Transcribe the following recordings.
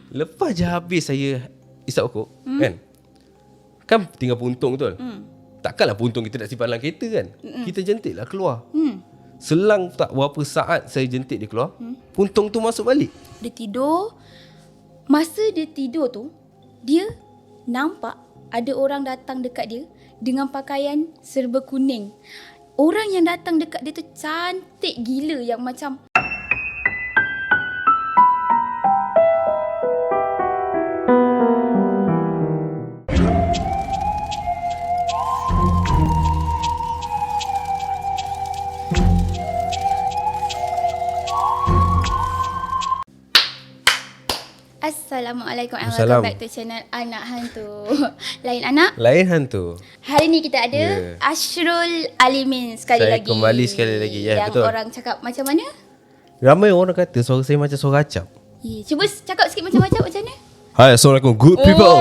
Lepas je habis saya isap rokok kan tinggal puntung betul. Takkanlah puntung kita nak simpan dalam kereta kan. Kita jentik lah keluar. Selang tak berapa saat saya jentik dia keluar, puntung tu masuk balik. Dia tidur. Masa dia tidur tu, dia nampak ada orang datang dekat dia dengan pakaian serba kuning. Orang yang datang dekat dia tu cantik gila, yang macam Assalamualaikum and welcome back to channel Anak Hantu. Lain anak, lain hantu. Hari ni kita ada Ashrul Alimin sekali Saya lagi. kembali sekali lagi. Ya, yang betul. orang cakap macam mana? Ramai orang kata suara saya macam suara acap. Cuba cakap sikit macam-macam macam mana? Hai, Assalamualaikum good people.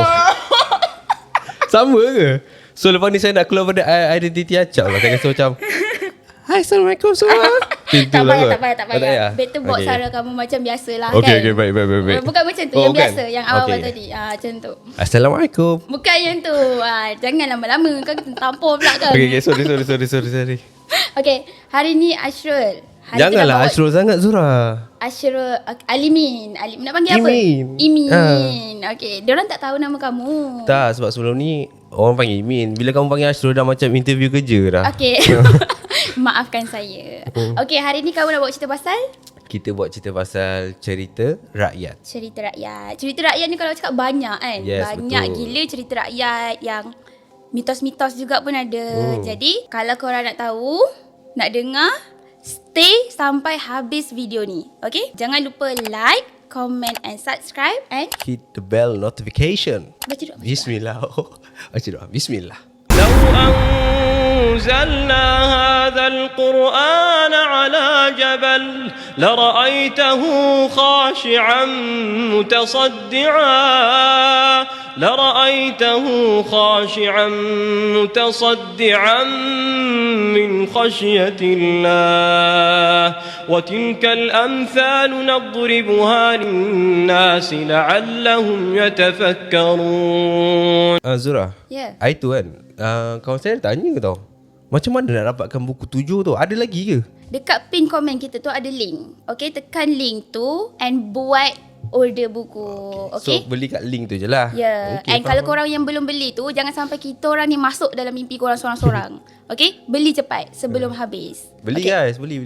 Sama ke? So lepas ni saya nak keluar pada identiti acap lah. Saya rasa macam hai, Assalamualaikum semua. Tak payah. Better buat Okay. suara kamu macam biasalah Okay, kan. baik. Bukan macam tu, yang biasa, yang awal tadi. Macam tu. Assalamualaikum. Bukan yang tu. Jangan lama-lama, kau tampar pula kan. Okay, sorry. Okay, hari ni Ashrul. Janganlah Ashrul sangat Zura. Ashrul Alimin. Nak panggil apa? Imin. Okay, diorang tak tahu nama kamu. Tak, sebab sebelum ni orang panggil Imin. Bila kamu panggil Ashrul dah macam interview kerja dah. Okay. Maafkan saya. Okay, hari ni kamu nak buat cerita pasal? Kita buat cerita pasal cerita rakyat. Cerita rakyat. Cerita rakyat ni kalau cakap banyak kan. Yes, banyak betul. gila cerita rakyat yang mitos-mitos juga pun ada. Jadi kalau korang nak tahu, nak dengar, stay sampai habis video ni. Okay? Jangan lupa like, comment and subscribe and Hit the bell notification. baca doa. Bismillah. Baca doa. Bismillah. لو أنزلنا هذا القرآن على جبل لرأيته خاشعا متصدعا من خشية الله وتلك الأمثال نضربها للناس لعلهم يتفكرون. Zura. Ya. Itu kan. Kawan saya tanya ke tau, macam mana nak dapatkan buku 7 tu? Ada lagi ke? Dekat pin komen kita tu ada link. Okay, tekan link tu and buat order buku. Okay. So beli kat link tu je lah. Ya. Okay, And kalau korang yang belum beli tu, jangan sampai kita orang ni masuk dalam mimpi korang sorang-sorang. Okay, beli cepat sebelum habis. Beli Okay. guys, beli.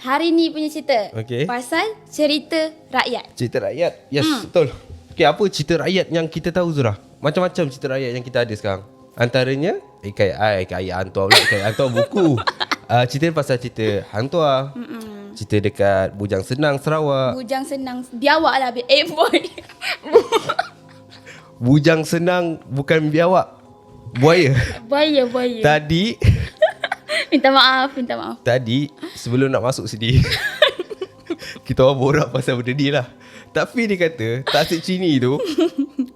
Hari ni punya cerita Okay. pasal cerita rakyat. Cerita rakyat. Yes, betul. Okay, apa cerita rakyat yang kita tahu Zura? Macam-macam cerita rakyat yang kita ada sekarang. Antaranya Ikai ayat hantua pula. Ikai hantua buku. Cerita pasal cerita hantua. Cerita dekat Bujang Senang Sarawak. Bujang Senang biawak lah. Boy. Bujang Senang bukan biawak, buaya. Buaya. Tadi Minta maaf. Tadi sebelum nak masuk sini kita orang borak pasal benda ni lah. Tapi dia kata tasik cini tu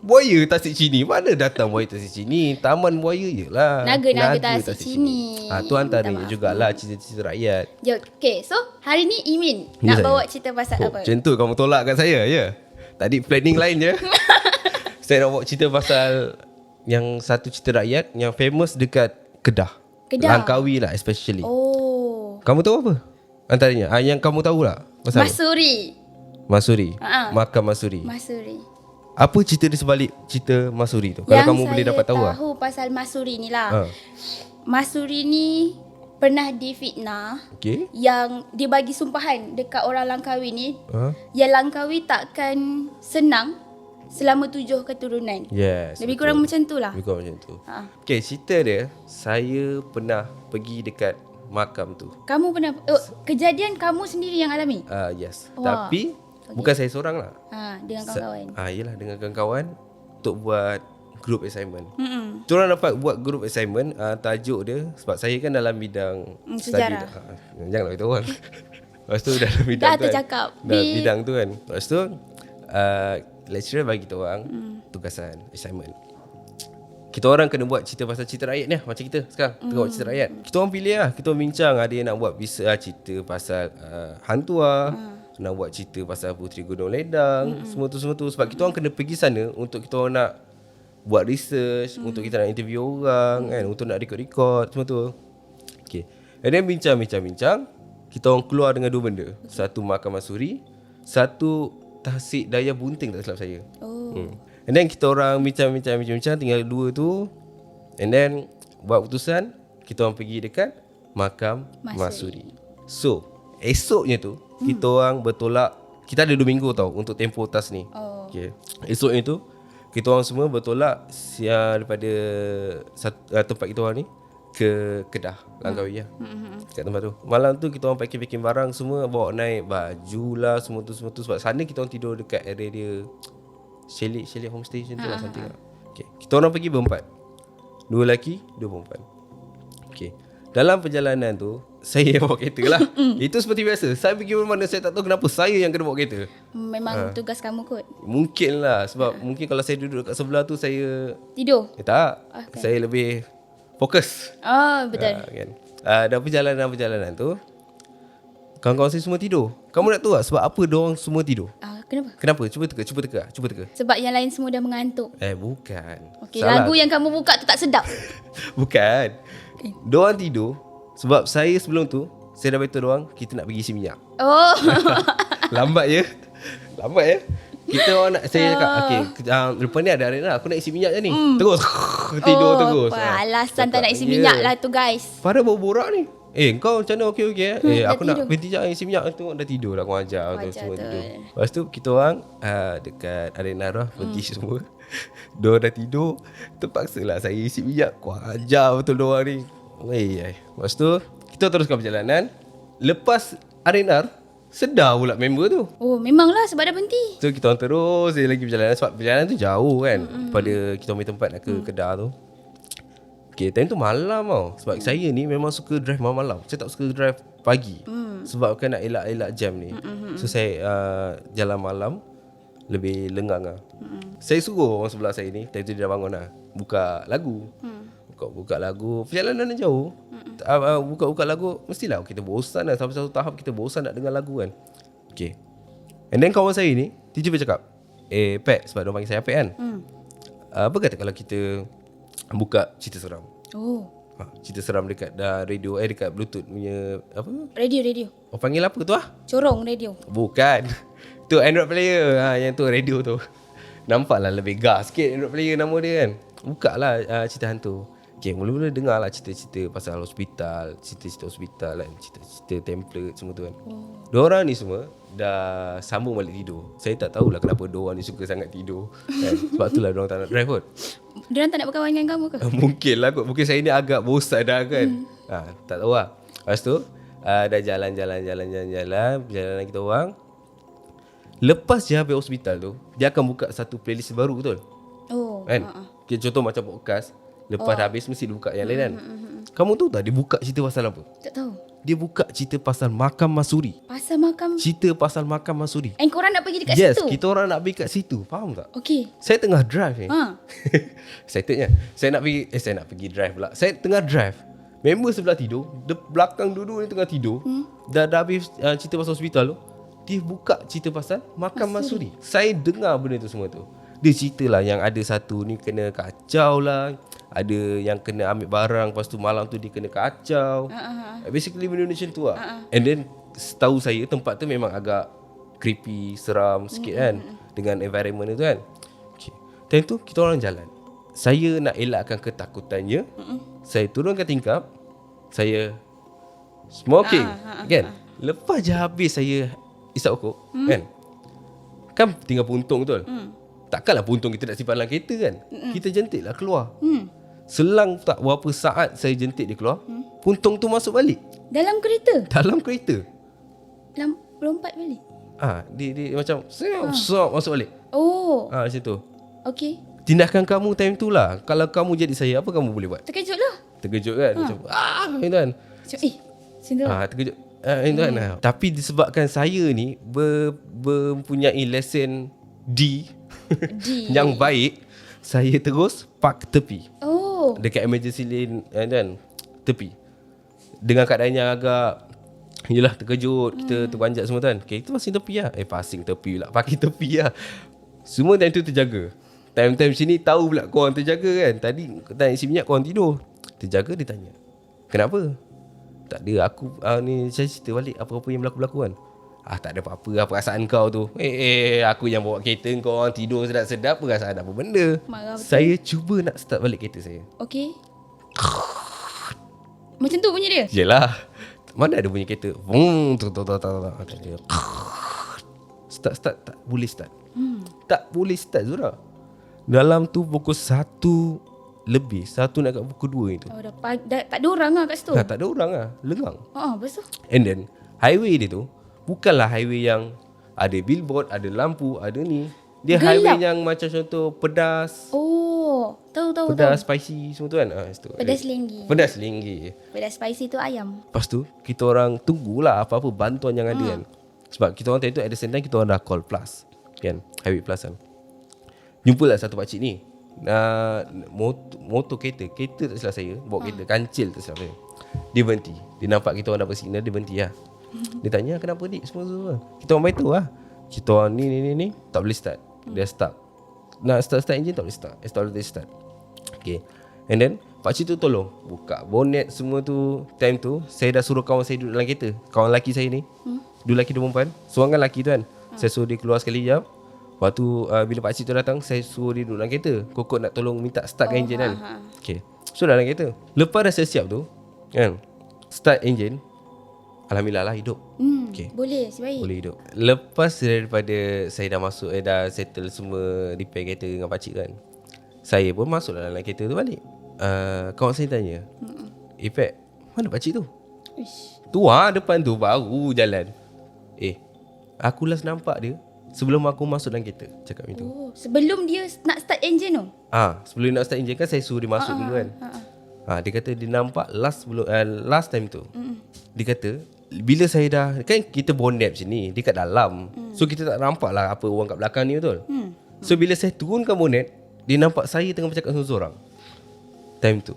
buaya tasik cini. Mana datang buaya tasik cini? Taman buaya je lah. Naga tasik cini. Tu antaranya jugalah cerita-cerita rakyat. Okay, so hari ni Imin Ya, nak saya. bawa cerita pasal apa? Macam tu kamu tolak kat saya ya? Tadi planning lain je. Saya nak bawa cerita pasal yang satu cerita rakyat yang famous dekat Kedah. Langkawi lah especially. Oh. Kamu tahu apa antaranya? Yang kamu tahu lah pasal Masuri. Makam Masuri. Apa cerita di sebalik cerita Masuri tu? Kalau kamu boleh dapat tahu lah. Yang saya tahu pasal Masuri ni lah. Masuri ni pernah difitnah. Okay. Yang dia bagi sumpahan dekat orang Langkawi ni. Yang Langkawi takkan senang selama 7 keturunan. Yes. Lebih kurang macam tu lah. Lebih kurang macam tu. Okay, cerita dia, saya pernah pergi dekat makam tu. Kamu pernah kejadian kamu sendiri yang alami? Yes. Wah. Tapi bukan saya seorang lah. Dengan kawan-kawan. Yelah, dengan kawan-kawan untuk buat group assignment. Diorang dapat buat group assignment. Tajuk dia, sebab saya kan dalam bidang sejarah. Janganlah kita orang. Lepas tu dalam bidang Dah tu tercakap. dalam bidang tu kan. Lepas tu lecturer bagi kita orang tugasan assignment. Kita orang kena buat cerita pasal cerita rakyat ni lah. Macam kita sekarang tengok buat cerita rakyat. Kita orang pilih lah. Kita orang bincang. Ada yang nak buat cerita pasal hantu lah. nak buat cerita pasal Puteri Gunung Ledang, semua tu sebab kita orang kena pergi sana untuk kita orang nak buat research, untuk kita nak interview orang kan, untuk nak record semua tu. Okay. And then bincang, kita orang keluar dengan 2 benda. Satu Mahkamah Suri, satu Tasik Daya Bunting tak silap saya. And then kita orang bincang, tinggal 2 tu. And then buat keputusan, kita orang pergi dekat Mahkamah Suri. So, esoknya tu kita orang bertolak. Kita ada 2 minggu tau untuk tempoh tas ni. Okay. Esoknya tu kita orang semua bertolak daripada tempat kita orang ni ke Kedah, Langkawi lah. Kat tempat tu. Malam tu kita orang packing barang semua, bawa naik baju lah, semua tu sebab sana kita orang tidur dekat area dia Chalet homestay macam tu lah, something lah. Okay. Kita orang pergi berempat. 2 lelaki, 2 perempuan. Okay. Dalam perjalanan tu saya bawa kereta lah. Itu seperti biasa. Saya pergi mana saya tak tahu kenapa saya yang kena bawa kereta. Memang tugas kamu kot. Mungkin lah. Sebab mungkin kalau saya duduk kat sebelah tu saya Tidur? tak. Okay. Saya lebih fokus. Betul. Kan? Dan perjalanan tu kawan-kawan saya semua tidur. Kamu nak tahu tak sebab apa diorang semua tidur? Kenapa? Cuba teka. Sebab yang lain semua dah mengantuk. Bukan. Okey, lagu yang kamu buka tu tak sedap. Bukan. Diorang tidur sebab saya sebelum tu saya dah beritahu diorang kita nak pergi isi minyak. Lambat je. Kita orang nak, saya cakap okey, lepas ni ada arena aku nak isi minyak je ni. Terus tidur terus. Alasan tak nak isi minyak lah tu guys. Pada bawa borak ni. Kau macam mana okey aku nak tidur. berhenti sekejap isi minyak tu dah tidur dah aku ajar tu semua tu. tidur. Lepas tu kita orang dekat arena lah pergi semua. Diorang dah tidur, terpaksalah saya isi minyak. Aku ajar betul diorang ni. Lepas tu kita teruskan perjalanan. Lepas arena sedar pula member tu. Memanglah sebab dah berhenti. So kita orang terus lagi berjalanan sebab perjalanan tu jauh kan pada kita punya tempat nak ke Kedah tu. Okay, time tu malam tau. Sebab saya ni memang suka drive malam-malam. Saya tak suka drive pagi. Sebab kan nak elak-elak jam ni. So saya jalan malam lebih lengang lah. Saya suruh orang sebelah saya ni, time tu dia dah bangun lah, buka lagu. Buka lagu. Perjalanan yang jauh. Buka lagu, mestilah kita bosan lah. Sampai satu tahap kita bosan nak dengar lagu kan. Okay. And then kawan saya ni tiba-tiba cakap, Pat, sebab dia panggil saya Pat kan. Apa kata kalau kita buka cerita seram? Cerita seram dekat radio, dekat Bluetooth punya apa? Radio. Panggil apa tu lah? Corong radio. Bukan. Tu Android player. Yang tu radio tu. Nampaklah lebih gas sikit Android player nama dia kan. Buka lah cerita hantu. Okay, mula-mula dengar lah cerita-cerita pasal hospital, cerita-cerita hospital kan, cerita-cerita template semua tu kan. Diorang ni semua dah sambung balik tidur. Saya tak tahulah kenapa diorang ni suka sangat tidur kan. Sebab itulah diorang tak nak drive kot. Diorang tak nak berkawan dengan kamu ke? Mungkin lah kot. Mungkin saya ni agak bosan dah kan. Tak tahu lah. Lepas tu dah jalan perjalanan kita orang. Lepas je habis hospital tu, dia akan buka satu playlist baru betul. Kan? Contoh macam podcast. Lepas dah habis mesti dia buka yang lain kan. Kamu tahu tak dia buka cerita pasal apa? Tak tahu. Dia buka cerita pasal Mahkamah Suri. Pasal makam. Cerita pasal Mahkamah Suri. And korang nak pergi dekat yes, situ? Yes, kita orang nak pergi kat situ. Faham tak? Okey. Saya tengah drive ni. Excitednya. Saya nak pergi drive pula. Saya tengah drive. Member sebelah tidur. Belakang duduk ni tengah tidur. Dah habis cerita pasal hospital tu. Dia buka cerita pasal Mahkamah Suri. Saya dengar benda tu semua tu. Dia cerita lah yang ada satu ni kena kacau lah. Ada yang kena ambil barang, lepas tu malam tu dia kena kacau. Basically benda macam tu lah. And then setahu saya tempat tu memang agak creepy, seram sikit kan. Dengan environment tu kan. Okay. Time tu kita orang jalan. Saya nak elakkan ketakutannya. Saya turunkan tingkap. Saya smoking kan. Lepas je habis saya isap rokok kan tinggal puntung betul. Takkanlah puntung kita nak simpan dalam kereta kan. Kita jentik lah keluar. Selang tak berapa saat saya jentik dia keluar, puntung tu masuk balik. Dalam kereta? Dalam kereta. Lompat balik? Dia macam sok masuk balik. Macam tu. Okey. Tindakan kamu time tu lah. Kalau kamu jadi saya, apa kamu boleh buat? Terkejut lah. Terkejut kan. Macam itu kan. Macam tu. Terkejut. Itu kan. Tapi disebabkan saya ni mempunyai lesen D yang baik, saya terus park tepi. Dekat emergency lane kan, tepi. Dengan keadaan yang agak Yelah terkejut, kita terpanjat semua kan. Okay, kita pasing tepi lah. Pasing tepi pula, parking tepi lah. Semua time tu terjaga. Time-time sini tahu pula korang terjaga kan. Tadi time isi minyak korang tidur. Terjaga dia tanya, kenapa? Tak ada, aku ni saya cerita balik apa-apa yang berlaku-berlaku kan. Tak ada apa-apa lah perasaan kau tu. Aku yang bawa kereta kau orang tidur sedap-sedap, perasaan apa benda. Marah betul. Saya cuba nak start balik kereta saya. Okay. Macam tu bunyi dia? Yelah, mana ada bunyi kereta. Tak ada. Start tak boleh start. Tak boleh start Zura. Dalam tu pukul 1 lebih, 1 nak kat pukul 2 itu. Dah tak ada orang lah kat situ. Tak ada orang lah, lengang. Lepas tu? And then highway dia tu bukanlah highway yang ada billboard, ada lampu, ada ni. Dia Gelap. highway yang macam contoh pedas. Tahu. Pedas spicy semua tu kan. Situ. Pedas lenggi. Pedas lenggi. Pedas spicy tu ayam. Lepas tu kita orang tunggulah apa-apa bantuan yang ada kan. Sebab kita orang tadi tu at the same time kita orang dah call plus kan, highway plus kan. Jumpalah satu pakcik ni. Motor kereta tak silap saya, bawa kereta kancil tak silap saya. Dia berhenti. Dia nampak kita orang dah bersignal, dia berhenti lah. Dia tanya kenapa dik semua. Kita orang beritahu lah. Kita orang ni tak boleh start. Dia stuck. Nak start engine tak boleh start. Tak boleh start. Okay. And then pakcik tu tolong buka bonet semua tu. Time tu saya dah suruh kawan saya duduk dalam kereta. Kawan lelaki saya ni, dua lelaki dua perempuan. Seorang kan lelaki tu kan. Saya suruh dia keluar sekali jap. Lepas tu bila pakcik tu datang, saya suruh dia duduk dalam kereta. Kokok nak tolong minta startkan enjin kan. Okay. So dalam kereta. Lepas dah saya siap tu kan, start enjin, alhamdulillah lah hidup. Okay. Boleh, sebaik. Boleh hidup. Lepas daripada saya dah masuk, dah settle semua repair kereta dengan pakcik kan, saya pun masuk dalam kereta tu balik. Kawan saya tanya, Pat, mana pakcik tu? Uish. Tu depan tu baru jalan. Aku last nampak dia sebelum aku masuk dalam kereta. Cakap macam tu. Sebelum dia nak start engine tu? Sebelum nak start enjin kan saya suruh dia masuk dulu kan. Dia kata dia nampak last time tu. Dia kata bila saya dah, kan kita bonnet macam ni, dia kat dalam. So kita tak nampak lah apa orang kat belakang ni betul. So bila saya turunkan bonnet, dia nampak saya tengah bercakap dengan seorang. Time tu.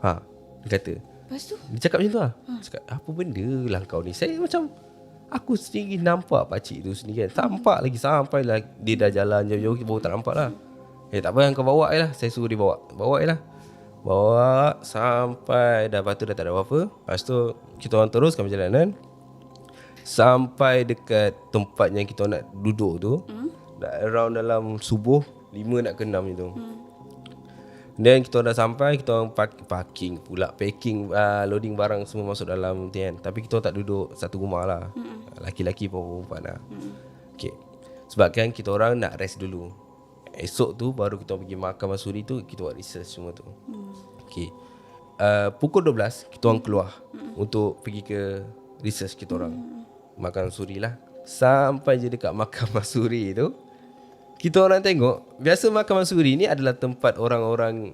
Dia kata. Lepas tu? Dia cakap macam tu lah. Cakap apa benda lah kau ni. Saya macam, aku sendiri nampak pakcik tu sendiri kan. Tampak lagi sampai lah dia dah jalan jauh-jauh, baru tak nampak lah. Tak apa, kau bawa je lah. Saya suruh dia bawa je lah. Bawa sampai dah, lepas tu dah tak ada apa-apa. Lepas tu kita orang teruskan perjalanan sampai dekat tempat yang kita nak duduk tu. Around dalam subuh 5 nak ke 6 tu. Dan kita dah sampai, kita orang parking pula, packing, loading barang semua masuk dalam tu kan. Tapi kita tak duduk satu rumah lah. Laki-laki perempuan lah. Okay. Sebab kan kita orang nak rest dulu. Esok tu baru kita pergi makan masuri tu, kita buat research semua tu. Okay. Pukul 12 kita orang keluar untuk pergi ke research kita orang. Makan masuri lah. Sampai je dekat makan masuri tu, kita orang tengok, biasa makan masuri ni adalah tempat orang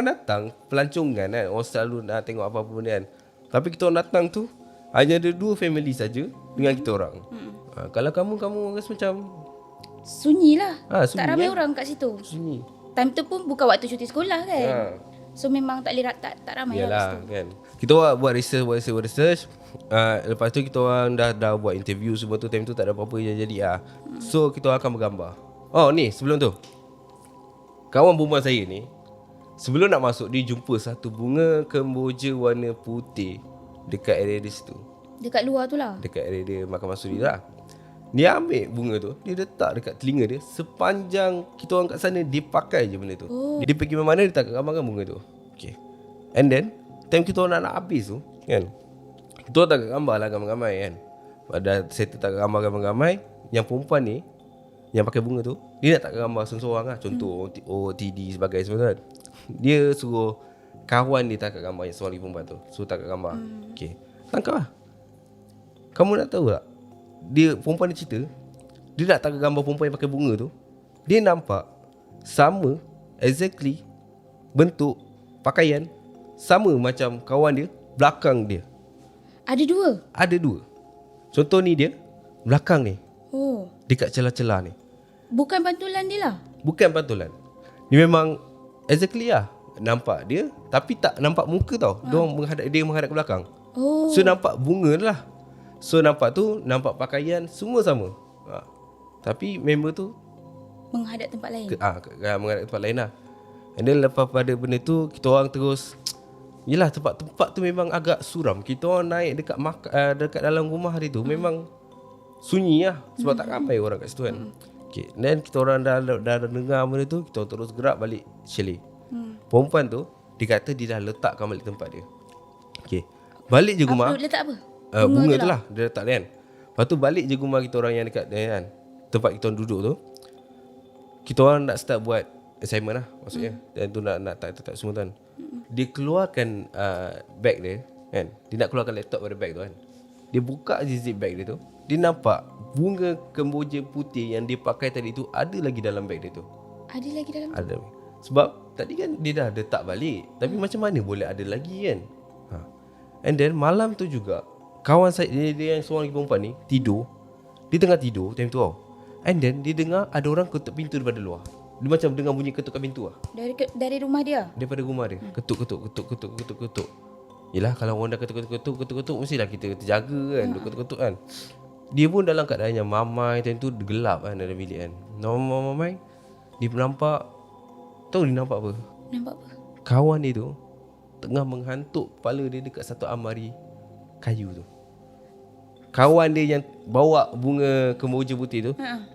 datang pelancongan kan. Orang selalu nak tengok apa-apa benda kan. Tapi kita orang datang tu hanya ada 2 family saja dengan kita orang. Kalau kamu rasa macam sunyi lah. sunyi, tak ramai orang kat situ. sunyi. Time tu pun bukan waktu cuti sekolah kan. So memang tak boleh tak ramai lah kat Yalah situ. kan. Kita buat research. Lepas tu kita orang dah buat interview semua tu. Time tu tak ada apa-apa yang jadi lah. So kita akan bergambar. Ni sebelum tu, kawan perempuan saya ni, sebelum nak masuk, dia jumpa satu bunga kemboja warna putih dekat area di situ. Dekat luar tu lah. Dekat area dia makan masuri tu lah. Dia ambil bunga tu, dia letak dekat telinga dia. Sepanjang kita orang kat sana, dia pakai je benda tu. Dia pergi mana dia tak gambarkan bunga tu. Okay. And then time kita orang nak habis tu kan, kita orang tak gambar lah gambar-gambar kan. Pada settle tak gambar gambar-gambar, yang perempuan ni yang pakai bunga tu, dia nak tak gambar seorang-seorang lah. Contoh OTD sebagai semua kan. Dia suruh kawan dia tak gambar yang seorang lagi perempuan tu. Suruh tak gambar. Okay, tangkap lah. Kamu nak tahu tak, dia perempuan dia cerita, dia nak tak gambar perempuan yang pakai bunga tu, dia nampak sama, exactly bentuk pakaian sama macam kawan dia belakang dia. Ada 2? Ada 2. Contoh ni dia belakang ni, dekat celah-celah ni. Bukan pantulan dia lah. Bukan pantulan. Dia memang exactly lah. Nampak dia, tapi tak nampak muka tau. Dia menghadap ke belakang. Oh. So nampak bunga lah. So nampak pakaian semua sama. Tapi member tu Menghadap tempat lain. menghadap tempat lain lah. And then lepas pada benda tu, kita orang terus, yelah tempat tu memang agak suram. Kita orang naik dekat dalam rumah hari tu memang sunyi lah. Sebab tak ramai orang kat situ kan. Okay. Then kita orang dah dengar benda tu, kita terus gerak balik chalet. Perempuan tu, dia kata dia dah letakkan balik tempat dia. Okay. Balik je rumah. Letak apa? Bunga tu lah dia letak dia kan. Lepas tu balik je rumah kita orang yang dekat dia kan, tempat kita orang duduk tu. Kita orang nak start buat assignment lah maksudnya. Dan tu nak tak semua kan. Dia keluarkan bag dia kan. Dia nak keluarkan laptop dari bag tu kan. Dia buka je zip bag dia tu. Dia nampak bunga kemboja putih yang dia pakai tadi tu ada lagi dalam bag dia tu. Ada lagi dalam tu? Ada. Sebab tadi kan dia dah letak balik. Tapi macam mana boleh ada lagi kan. And then malam tu juga, kawan saya, dia yang seorang lagi perempuan ni tidur. Dia tengah tidur time tu tau. And then dia dengar ada orang ketuk pintu daripada luar. Dia macam dengar bunyi ketukan pintu lah. Dari rumah dia? Daripada rumah dia. Ketuk. Yelah kalau orang dah ketuk, mestilah kita terjaga kan. Dia ketuk kan. Dia pun dalam keadaan yang mamai time tu gelap kan dalam bilik kan. Mamai. Dia nampak, tahu dia nampak apa? Nampak apa? Kawan dia tu tengah menghantuk kepala dia dekat satu almari kayu tu. Kawan dia yang bawa bunga kemboja putih tu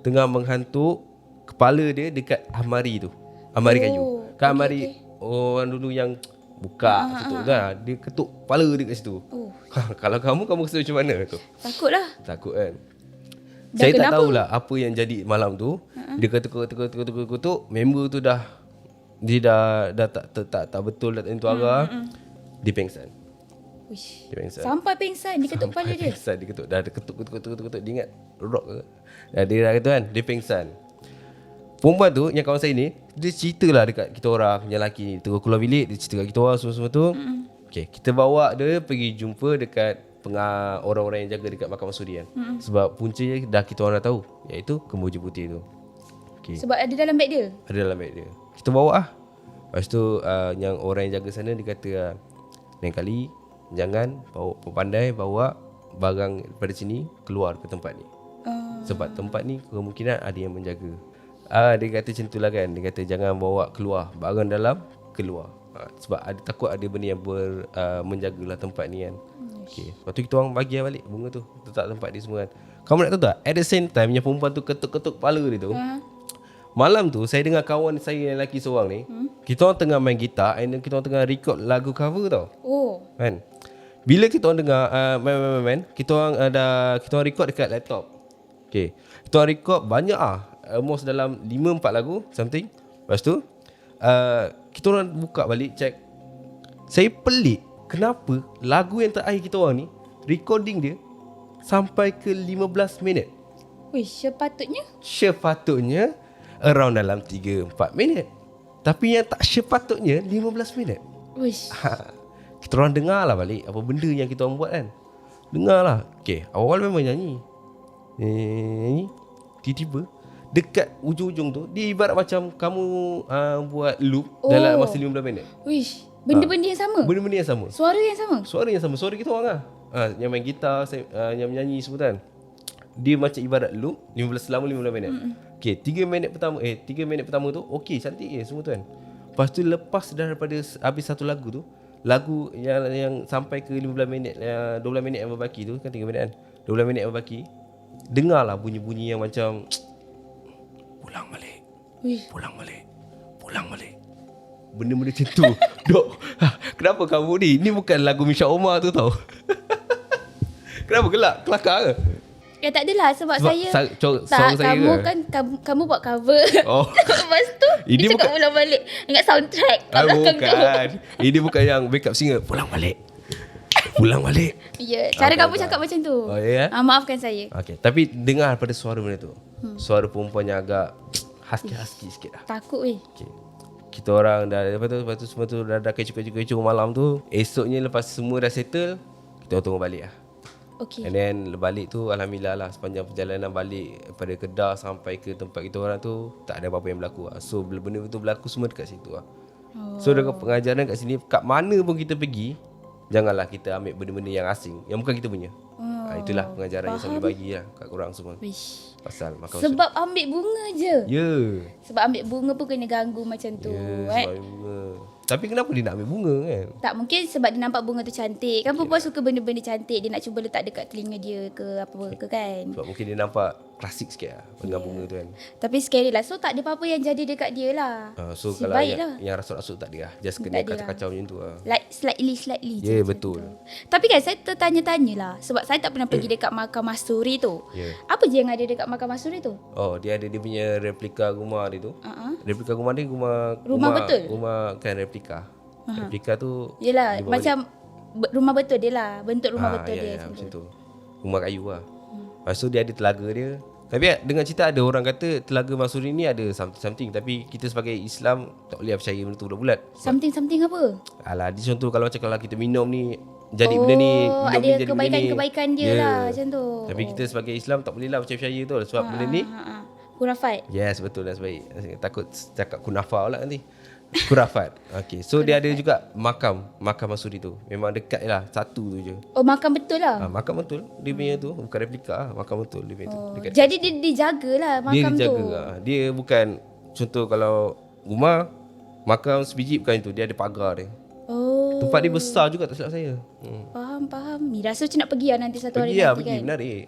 tengah menghantuk kepala dia dekat almari tu. Almari kayu. Kan almari orang dulu yang buka tutup tu lah. Dia ketuk kepala dia kat situ. Kalau kamu rasa macam mana tu? Takutlah. Takut kan. Dan Saya kenapa? tak tahulah apa yang jadi malam tu. Dia ketuk, member tu dah tak betul dah tentu arah. Dia pengsan. Uish. Dia pengsan. Sampai pengsan dia ketuk kepala dia. Pengsan, dia ketuk. Dah ketuk. Dia ingat rock ke. Dia dah kata kan, dia pengsan. Perempuan tu, yang kawan saya ni, dia ceritalah dekat kita orang, yang lelaki ni. Terus keluar bilik, dia cerita kat kita orang semua tu. Okay, kita bawa dia pergi jumpa dekat orang-orang yang jaga dekat Mahkamah Suri kan. Sebab puncanya dah kita orang dah tahu, iaitu kemboja putih tu. Okay. Sebab ada dalam beg dia. Ada dalam beg dia. Kita bawa lah. Lepas tu yang orang yang jaga sana dia kata lain kali jangan pandai bawa barang daripada sini keluar ke tempat ni. Sebab tempat ni kemungkinan ada yang menjaga. Dia kata macam tu lah kan. Dia kata jangan bawa keluar barang dalam keluar. Sebab takut ada benda yang menjagalah tempat ni kan. Okay. Lepas tu kita orang bagi balik bunga tu, letak tempat dia semua kan. Kamu nak tahu tak, at the same time yang perempuan tu ketuk-ketuk kepala dia tu, malam tu saya dengar kawan saya yang lelaki seorang ni, kita orang tengah main gitar and then kita orang tengah record lagu cover tau. Kan. Bila kita orang dengar main, kita orang record dekat laptop. Okay. Kita orang record banyak almost dalam 5-4 lagu something. Lepas tu kita orang buka balik check. Saya pelik kenapa lagu yang terakhir kita orang ni recording dia sampai ke 15 minit. Wish, Sepatutnya around dalam 3-4 minit. Tapi yang tak sepatutnya 15 minit. Wish. Kita orang dengar lah balik apa benda yang kita orang buat kan. Dengar lah. Okay, awal memang nyanyi. Tiba-tiba dekat ujung-ujung tu dia ibarat macam kamu buat loop dalam masa 15 minit. Wish. Benda-benda yang sama? Benda-benda yang sama. Suara yang sama? Suara yang sama. Suara kita orang lah. Yang main gitar, yang menyanyi semua kan. Dia macam ibarat loop selama 15 minit. Okay, 3 minit pertama tu okay, cantik semua tu kan. Lepas tu lepas daripada habis satu lagu tu, lagu yang sampai ke 15 minit 12 minit yang berbaki tu kan, 3 minit kan, 12 minit yang berbaki, dengarlah bunyi-bunyi yang macam pulang balik. Benda-benda macam tu. Dok, kenapa kamu ni? Ni bukan lagu Misha Omar tu tau. Kenapa gelak? Kelakar ke? Ya tak adalah sebab saya kamu ke? kan kamu buat cover. Lepas tu ini dia cakap pulang balik. Ingat soundtrack kat belakang tu. Bukan. Ini bukan yang backup singer. Pulang balik. Ya, cara kamu cakap macam tu. Oh ya. Maafkan saya. Okay. Tapi dengar pada suara benda tu. Suara perempuan yang agak husky sikit lah. Takut weh. Okay. Kita orang dah lepas tu semua tu dah kecoh malam tu. Esoknya lepas semua dah settle, kita tunggu balik lah. Okay. And then balik tu alhamdulillah lah, sepanjang perjalanan balik daripada Kedah sampai ke tempat kita orang tu tak ada apa-apa yang berlaku lah. So benda tu berlaku semua dekat situ lah. So dekat pengajaran kat sini, kat mana pun kita pergi, Janganlah kita ambil benda-benda yang asing, yang bukan kita punya. Itulah pengajaran yang saya boleh faham. bagi lah kat korang semua. Wish. Pasal makan Sebab ambil bunga je. Ya. Sebab ambil bunga pun kena ganggu macam tu. Ya, sebab bunga. Tapi kenapa dia nak ambil bunga kan? Tak, mungkin sebab dia nampak bunga tu cantik. Kan perempuan suka benda-benda cantik. Dia nak cuba letak dekat telinga dia ke apa ke kan. Sebab mungkin dia nampak klasik sikit lah dengan bunga tu kan. Tapi scary lah. So tak ada apa-apa yang jadi dekat dia lah. So Si kalau baik yang, lah. yang rasuk-rasuk tak ada lah. Just Tak kena ada lah. kacau-kacau macam tu lah. Like slightly je Ya, macam betul. tu. Tapi kan saya tertanya-tanya lah. Sebab saya tak pernah pergi dekat makam Masuri tu. Ya. Apa je yang ada dekat makam Masuri tu? Oh, dia ada dia punya replika rumah dia tu. Replika rumah dia Rumah betul? Rumah kan replika. Replika tu Yelah, dia bawa macam rumah betul dia lah. Bentuk rumah betul ya, dia. ya, macam tu. Rumah kayu lah. Lepas tu dia ada telaga dia. Tapi dengan cerita ada orang kata telaga Masuri ni ada something. Tapi kita sebagai Islam tak boleh percaya benda tu bulat-bulat. Something apa? Alah, dia contoh kalau macam kalau kita minum ni jadi benda ni, minum ada ni jadi benda ni. kebaikan-kebaikan dia lah macam tu. Tapi kita sebagai Islam tak boleh lah percaya tu sebab benda ni Khurafat. yes, betul dan sebaik. Takut cakap kunafa pula nanti. Khurafat. Okay, so dia ada juga makam Masuri tu. Memang dekat lah, satu tu je. Oh, makam betul lah. Makam betul dia punya tu, bukan replika lah, makam betul dia punya tu. Dekat Jadi dia dijagalah dia makam dijaga tu. Dia bukan contoh kalau rumah makam sebiji bukan itu, dia ada pagar dia. Oh, Tempat dia besar juga tak silap saya. faham. Ni rasa macam nak pergi lah nanti satu hari Pergi lah, nanti pergi kan. menarik.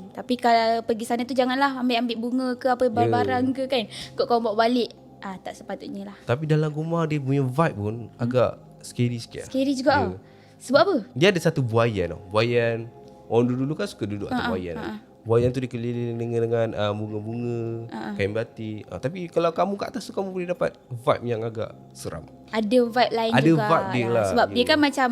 Tapi kalau pergi sana tu janganlah ambil bunga ke apa barang ke kan. Kau bawa balik. Tak sepatutnya lah. Tapi dalam rumah dia punya vibe pun agak scary sikit lah. Scary juga tau. Sebab apa? Dia ada satu buayan tau. Buayan, orang dulu-dulu kan suka duduk atas buayan. Buayan tu dikelilingi dengan bunga-bunga, kain batik. Tapi kalau kamu kat atas tu kamu boleh dapat vibe yang agak seram. Ada vibe lain Ada juga. vibe dia lah. Sebab dia kan macam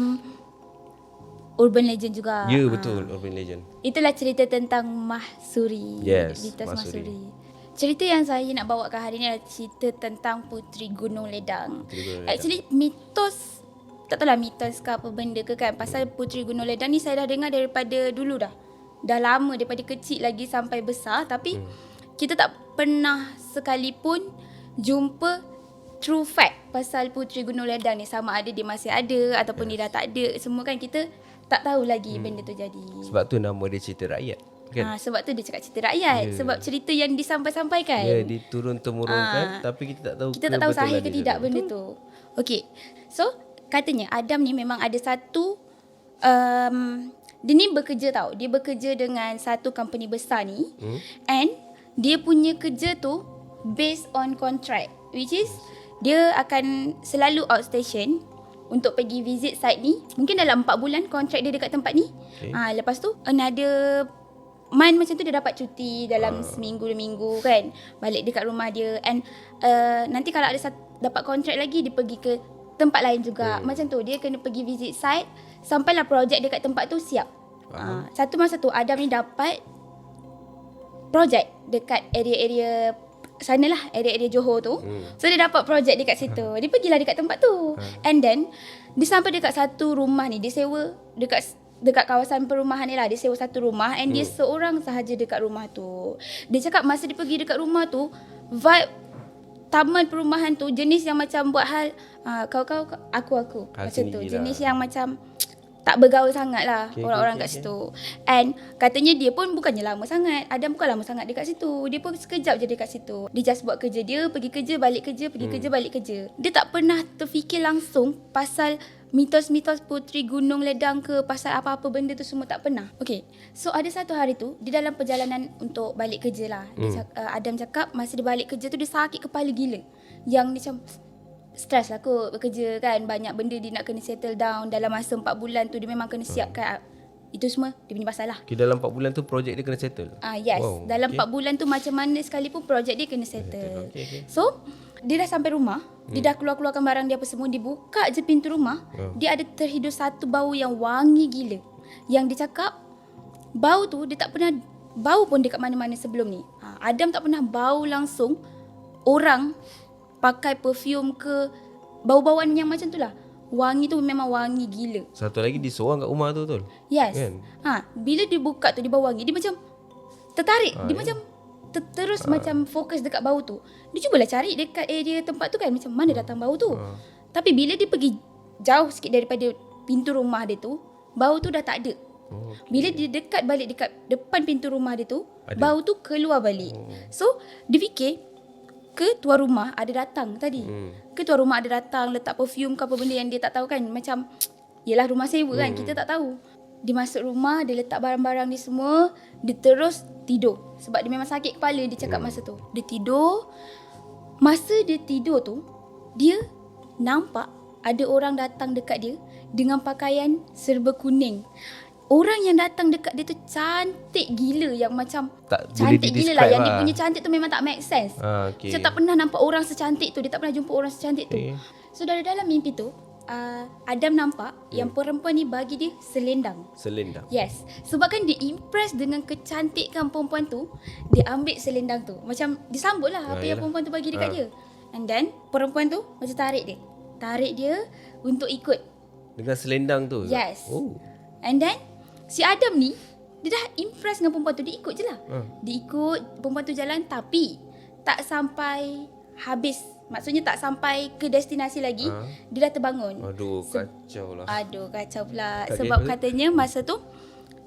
urban legend juga. Ya, betul, urban legend. Itulah cerita tentang Mahsuri. Yes, Mitos Mahsuri. Mahsuri. Cerita yang saya nak bawakan hari ni adalah cerita tentang Puteri Gunung Ledang. Puteri Gunung Ledang. Actually mitos, tak tahulah mitos ke apa benda ke kan. Pasal Puteri Gunung Ledang ni saya dah dengar daripada dulu dah. Dah lama, daripada kecil lagi sampai besar. Tapi kita tak pernah sekalipun jumpa true fact pasal Puteri Gunung Ledang ni. Sama ada dia masih ada ataupun dia dah tak ada. Semua kan kita tak tahu lagi benda tu jadi. Sebab tu nama dia cerita rakyat. Kan? Sebab tu dia cakap cerita rakyat. Sebab cerita yang disampaikan. Ya, diturun-temurunkan tapi kita tak tahu Kita tak tahu betul sahih ada ke dia tidak tu. benda tu. Okay. So, katanya Adam ni memang ada satu dia ni bekerja tau. Dia bekerja dengan satu company besar ni. And dia punya kerja tu based on contract. Which is dia akan selalu outstation untuk pergi visit site ni. Mungkin dalam 4 bulan kontrak dia dekat tempat ni. Okay. Lepas tu another month macam tu dia dapat cuti dalam seminggu 2 minggu kan. Balik dekat rumah dia. And nanti kalau ada dapat kontrak lagi dia pergi ke tempat lain juga. Macam tu dia kena pergi visit site sampailah projek dekat tempat tu siap. Satu masa tu Adam ni dapat projek dekat area-area sanalah, area-area Johor tu. So dia dapat projek dekat situ. Dia pergilah dekat tempat tu. And then dia sampai dekat satu rumah ni, dia sewa dekat kawasan perumahan ni lah. Dia sewa satu rumah and dia seorang sahaja dekat rumah tu. Dia cakap masa dia pergi dekat rumah tu, vibe taman perumahan tu jenis yang macam buat hal kau aku Hal macam tu. sendiri Jenis lah. yang macam tak bergaul sangat lah Okay, orang-orang okay, kat situ. And katanya dia pun bukannya lama sangat. Adam bukan lama sangat dekat situ. Dia pun sekejap je dekat situ. Dia just buat kerja dia, pergi kerja, balik kerja, pergi kerja, balik kerja. Dia tak pernah terfikir langsung pasal mitos-mitos Puteri Gunung Ledang ke, pasal apa-apa benda tu semua tak pernah. Okay, so ada satu hari tu, dia dalam perjalanan untuk balik kerja lah. Adam cakap masa dia balik kerja tu dia sakit kepala gila. Yang dia macam stres lah kot bekerja kan. Banyak benda dia nak kena settle down. Dalam masa 4 bulan tu dia memang kena siapkan. Itu semua dia punya masalah. Okay, dalam 4 bulan tu projek dia kena settle. Yes. Wow, Dalam okay. 4 bulan tu macam mana sekalipun projek dia kena settle. Okay. So, dia dah sampai rumah. Dia dah keluarkan barang dia apa semua. Dia buka je pintu rumah. Dia ada terhidur satu bau yang wangi gila. Yang dia cakap, bau tu dia tak pernah bau pun dekat mana-mana sebelum ni. Adam tak pernah bau langsung orang pakai perfume ke, bau-bauan yang macam tu lah. Wangi tu memang wangi gila. Satu lagi dia seorang kat rumah tu betul. Yes. Kan? Bila dia buka tu dia bau wangi, dia macam tertarik. Dia macam terus macam fokus dekat bau tu. Dia cubalah cari dekat area tempat tu kan, macam mana datang bau tu. Tapi bila dia pergi jauh sikit daripada pintu rumah dia tu, bau tu dah tak ada. Bila dia dekat balik dekat depan pintu rumah dia tu, bau tu keluar balik. So dia fikir ke tuan rumah ada datang tadi. Ke tuan rumah ada datang letak perfume ke apa benda yang dia tak tahu kan. Macam yelah rumah sewa kan, kita tak tahu. Dia masuk rumah, dia letak barang-barang dia semua, dia terus tidur. Sebab dia memang sakit kepala, dia cakap masa tu. Dia tidur. Masa dia tidur tu, dia nampak ada orang datang dekat dia dengan pakaian serba kuning. Orang yang datang dekat dia tu cantik gila, yang macam Tak boleh cantik gila lah. Yang dia di-describe punya cantik tu memang tak make sense. Okay. Saya tak pernah nampak orang secantik tu. Dia tak pernah jumpa orang secantik tu. Okay. So dalam mimpi tu, Adam nampak yang perempuan ni bagi dia selendang. Selendang. Yes. Sebabkan dia impress dengan kecantikan perempuan tu, dia ambil selendang tu. Macam disambut lah apa yang perempuan tu bagi dekat dia. And then perempuan tu macam tarik dia untuk ikut. Dengan selendang tu? Yes. Oh. And then si Adam ni, dia dah impress dengan perempuan tu. Dia ikut je lah. Dia ikut perempuan tu jalan, tapi tak sampai habis. Maksudnya tak sampai ke destinasi lagi, dia dah terbangun. Aduh, kacau lah. Aduh, kacau pula. Okay, Sebab katanya masa tu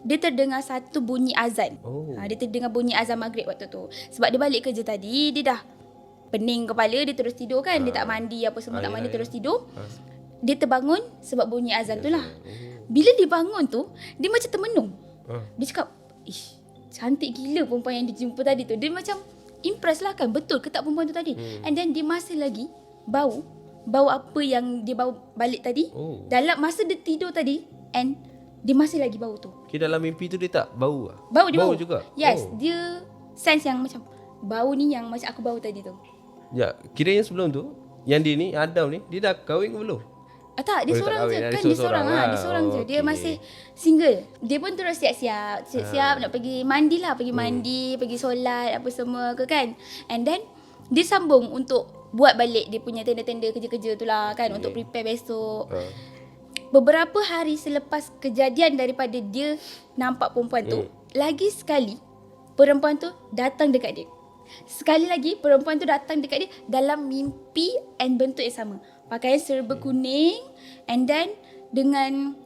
dia terdengar satu bunyi azan. Dia terdengar bunyi azan maghrib waktu tu. Sebab dia balik kerja tadi, dia dah pening kepala, dia terus tidur kan. Dia tak mandi apa semua, tak mandi terus tidur. Dia terbangun sebab bunyi azan tu lah. Bila dia bangun tu, dia macam termenung. Dia cakap, ish, cantik gila perempuan yang dia jumpa tadi tu. Dia macam impress lah kan, betul ke tak perempuan tu tadi. And then dia masih lagi bau apa yang dia bau balik tadi. Dalam masa dia tidur tadi, and dia masih lagi bau tu. Kira dalam mimpi tu dia tak bau lah? Bau dia bau juga? Yes, dia sense yang macam bau ni yang macam aku bau tadi tu. Ya, kira yang sebelum tu, yang dia ni, Adam ni, dia dah kahwin ke belum? Tak, dia Oh, dia tak seorang kahwin je lah, kan. dia Dia seorang seorang Dia lah. seorang je. Dia Okay. masih single. Dia pun terus siap-siap nak pergi mandi lah. Pergi mandi, pergi solat apa semua ke kan. And then dia sambung untuk buat balik dia punya tenda-tenda kerja-kerja tu lah kan, untuk prepare besok. Beberapa hari selepas kejadian daripada dia nampak perempuan tu, lagi sekali perempuan tu datang dekat dia. Sekali lagi perempuan tu datang dekat dia dalam mimpi and bentuk yang sama. Pakaian serba kuning, and then dengan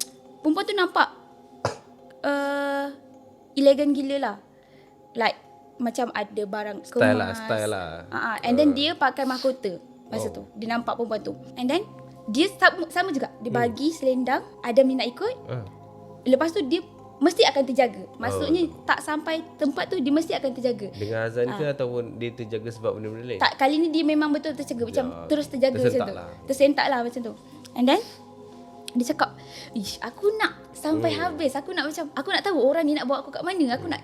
perempuan tu nampak elegan gila lah. Like macam ada barang kemas. Style lah. And then dia pakai mahkota masa tu. Dia nampak perempuan tu. And then dia sama juga. Dia bagi selendang, Adam ni nak ikut. Lepas tu dia mesti akan terjaga. Maksudnya tak sampai tempat tu dia mesti akan terjaga. Dengan azan ke ataupun dia terjaga sebab benda-benda lain? Tak, kali ni dia memang betul terjaga. Macam terus terjaga macam tu. Tersentak lah macam tu. And then dia cakap, ish, aku nak sampai habis. Aku nak macam, aku nak tahu orang ni nak bawa aku kat mana. Aku nak,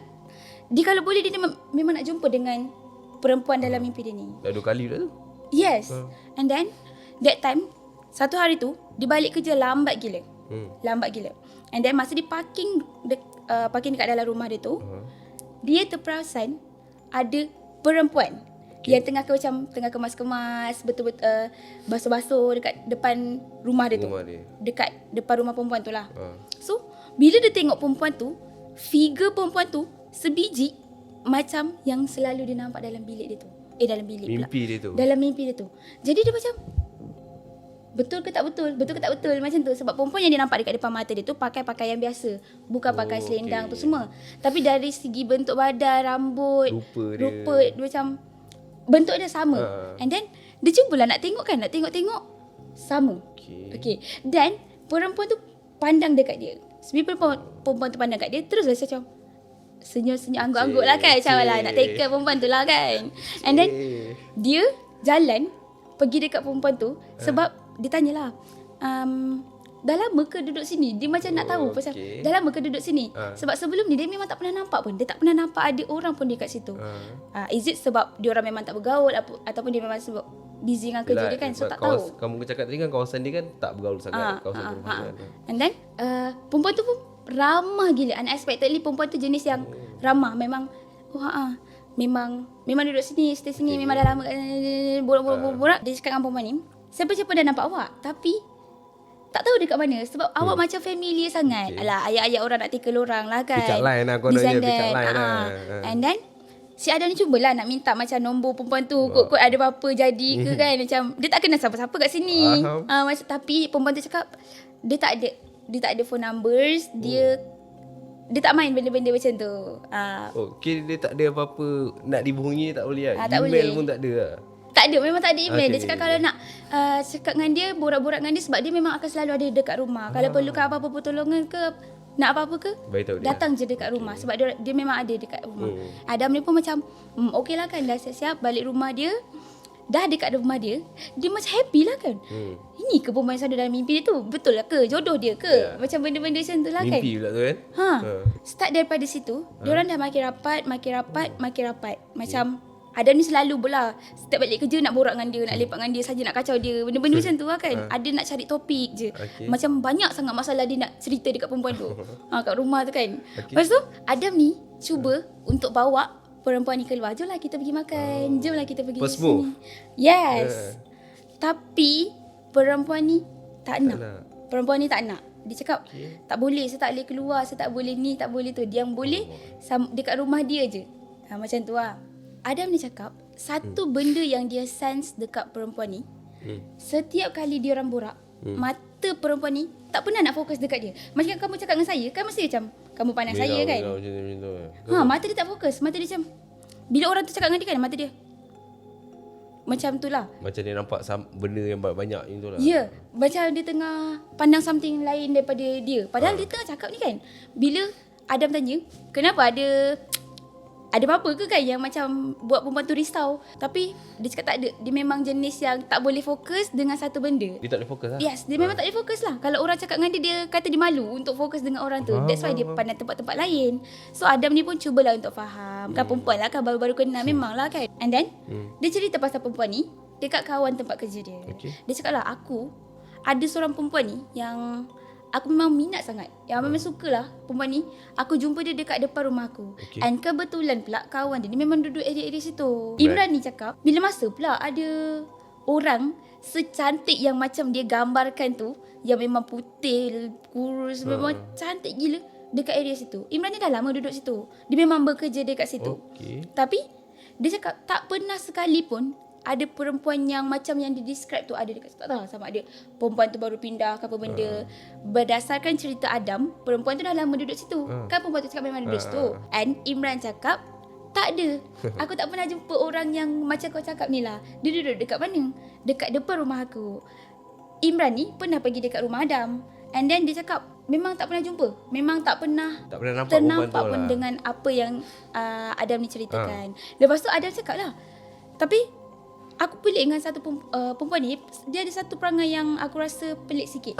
dia kalau boleh dia memang nak jumpa dengan perempuan dalam mimpi dia ni. Dah 2 kali dah tu? Yes. And then that time, satu hari tu dia balik kerja lambat gila. Lambat gila. And then masa dia parking dekat dalam rumah dia tu, dia terperasan ada perempuan yang tengah kemas-kemas, betul-betul basuh-basuh dekat depan rumah dia tu. Dekat depan rumah perempuan tu lah. So bila dia tengok perempuan tu, figure perempuan tu sebiji macam yang selalu dia nampak dalam bilik dia tu. Dalam bilik pula. Mimpi dia tu. Dalam mimpi dia tu. Jadi dia macam, betul ke tak betul? Betul ke tak betul? Macam tu. Sebab perempuan yang dia nampak dekat depan mata dia tu pakai pakaian biasa. Bukan pakai selendang tu semua. Tapi dari segi bentuk badan, rambut, rupa dia macam bentuk dia sama. And then dia cubalah nak tengok kan. Nak tengok-tengok sama. Okay. Dan perempuan tu pandang dekat dia. Sebab perempuan tu pandang kat dia, terus rasa macam senyum-senyum angguk-angguk lah kan. Macam lah nak take care perempuan tu lah kan. And then dia jalan pergi dekat perempuan tu. Sebab dia tanyalah, dah lama ke duduk sini? Dia macam nak tahu pasal dah lama ke duduk sini? Sebab sebelum ni dia memang tak pernah nampak pun. Dia tak pernah nampak ada orang pun dekat situ. Is it sebab dia orang memang tak bergaul ataupun dia memang sebab busy dengan kerja dia kan. So tak tahu. Kamu cakap tadi kan kawasan dia kan tak bergaul sangat. Kawasan perempuan. And then perempuan tu pun ramah gila. Unexpectedly perempuan tu jenis yang ramah. Memang memang duduk sini, stay sini. Memang dah lama borak-borak. Dia cakap dengan perempuan ni, siapa-siapa dah nampak awak, tapi tak tahu dekat mana. Sebab awak macam familiar sangat. Alah, ayat-ayat orang nak tickle orang lah kan. Pick up line lah, kononnya pick up line lah. And then si Adam ni cubalah nak minta macam nombor perempuan tu. Kot ada apa-apa jadi ke kan. Macam dia tak kenal siapa-siapa kat sini. Macam, tapi perempuan tu cakap dia tak ada dia tak ada phone numbers, dia tak main benda-benda macam tu. Okay, dia tak ada apa-apa nak dibunyi tak boleh lah. Tak Email boleh. pun tak ada lah. Tak ada, memang tak ada email. Dia Okay. cakap kalau nak cakap dengan dia, borak-borak dengan dia, sebab dia memang akan selalu ada dekat rumah. Kalau perlukan apa-apa pertolongan ke, nak apa-apa ke, Beritahu dia. datang je dekat rumah. Sebab dia memang ada dekat rumah. Adam ni pun macam okey lah kan, dah siap-siap balik rumah dia. Dah dekat rumah dia, dia macam happy lah kan. Ini ke perempuan yang selalu dalam mimpi dia tu? Betul lah ke? Jodoh dia ke? Macam benda-benda macam tu lah kan. Mimpi pula tu kan. Start daripada situ, diorang dah makin rapat. Macam Adam ni selalu pula setiap balik kerja nak borak dengan dia, nak lepak dengan dia saja, nak kacau dia. Benda-benda macam tu lah kan. Ada nak cari topik je. Okay. Macam banyak sangat masalah dia nak cerita dekat perempuan tu. Kat rumah tu kan. Lepas tu Adam ni cuba untuk bawa perempuan ni keluar. Jomlah kita pergi makan. Jomlah kita pergi First sini. move. Yes. Tapi perempuan ni tak nak. nak. Perempuan ni tak nak. Dia cakap, tak boleh, saya tak boleh keluar, saya tak boleh ni, tak boleh tu. Dia yang boleh dekat rumah dia je. Macam tu lah. Adam ni cakap, satu benda yang dia sense dekat perempuan ni, setiap kali dia orang borak, mata perempuan ni tak pernah nak fokus dekat dia. Macam kamu cakap dengan saya, kan mesti macam kamu pandang saya kan. Macam tu. Mata dia tak fokus. Mata dia macam, bila orang tu cakap dengan dia kan, mata dia macam tu lah. Macam dia nampak benda yang banyak macam tu lah. Ya, macam dia tengah pandang something lain daripada dia. Padahal dia tengah cakap ni kan. Bila Adam tanya, kenapa ada apa-apa ke kan yang macam buat perempuan tu risau. Tapi dia cakap tak ada. Dia memang jenis yang tak boleh fokus dengan satu benda. Dia tak boleh fokus lah. Yes, dia memang tak boleh fokus lah. Kalau orang cakap dengan dia, dia kata dia malu untuk fokus dengan orang tu. That's why dia pandang tempat-tempat lain. So Adam ni pun cubalah untuk faham. Kan perempuan lah kan, baru-baru kenal memang lah kan. And then dia cerita pasal perempuan ni dekat kawan tempat kerja dia. Dia cakap lah, aku ada seorang perempuan ni yang aku memang minat sangat. Yang memang sukalah perempuan ni. Aku jumpa dia dekat depan rumah aku. And kebetulan pula kawan dia memang duduk area-area situ. Imran ni cakap, bila masa pula ada orang secantik yang macam dia gambarkan tu, yang memang putih, kurus, memang cantik gila dekat area situ. Imran ni dah lama duduk situ. Dia memang bekerja dekat situ. Tapi dia cakap tak pernah sekali pun ada perempuan yang macam yang di-describe tu ada dekat situ. Tak tahu sama ada perempuan tu baru pindah ke apa benda. Berdasarkan cerita Adam, perempuan tu dah lama duduk situ. Kan perempuan tu cakap memang duduk situ. And Imran cakap, tak ada. Aku tak pernah jumpa orang yang macam kau cakap ni lah. Dia duduk dekat mana? Dekat depan rumah aku. Imran ni pernah pergi dekat rumah Adam. And then dia cakap, memang tak pernah jumpa. Memang tak pernah nampak ternampak perempuan tu pun lah. dengan apa yang Adam ni ceritakan. Lepas tu Adam cakap lah, tapi aku pelik dengan satu perempuan ni. Dia ada satu perangai yang aku rasa pelik sikit.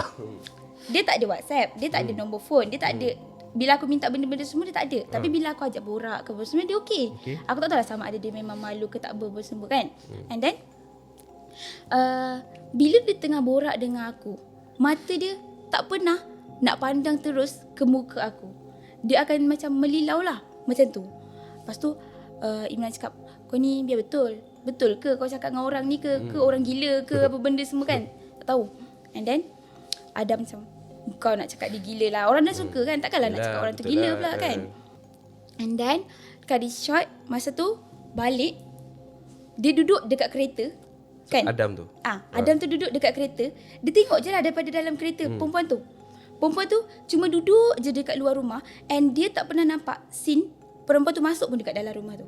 Dia tak ada WhatsApp, dia tak ada nombor phone, dia tak ada. Bila aku minta benda-benda semua dia tak ada. Tapi bila aku ajak borak ke semua dia okey. Aku tak tahu lah sama ada dia memang malu ke tak apa semua kan. And then bila dia tengah borak dengan aku, mata dia tak pernah nak pandang terus ke muka aku. Dia akan macam melilau lah macam tu. Lepas tu Imran cakap, kau ni biar betul. Betul ke kau cakap dengan orang ni ke orang gila ke apa benda semua kan? Tak tahu. And then Adam macam, kau nak cakap dia gila lah. Orang dah suka kan, takkanlah nak cakap orang tu gila pula kan. And then cut it short, masa tu balik, dia duduk dekat kereta kan. Adam tu. Adam tu duduk dekat kereta. Dia tengok je lah daripada dalam kereta perempuan tu. Perempuan tu cuma duduk je dekat luar rumah. And dia tak pernah nampak scene perempuan tu masuk pun dekat dalam rumah tu.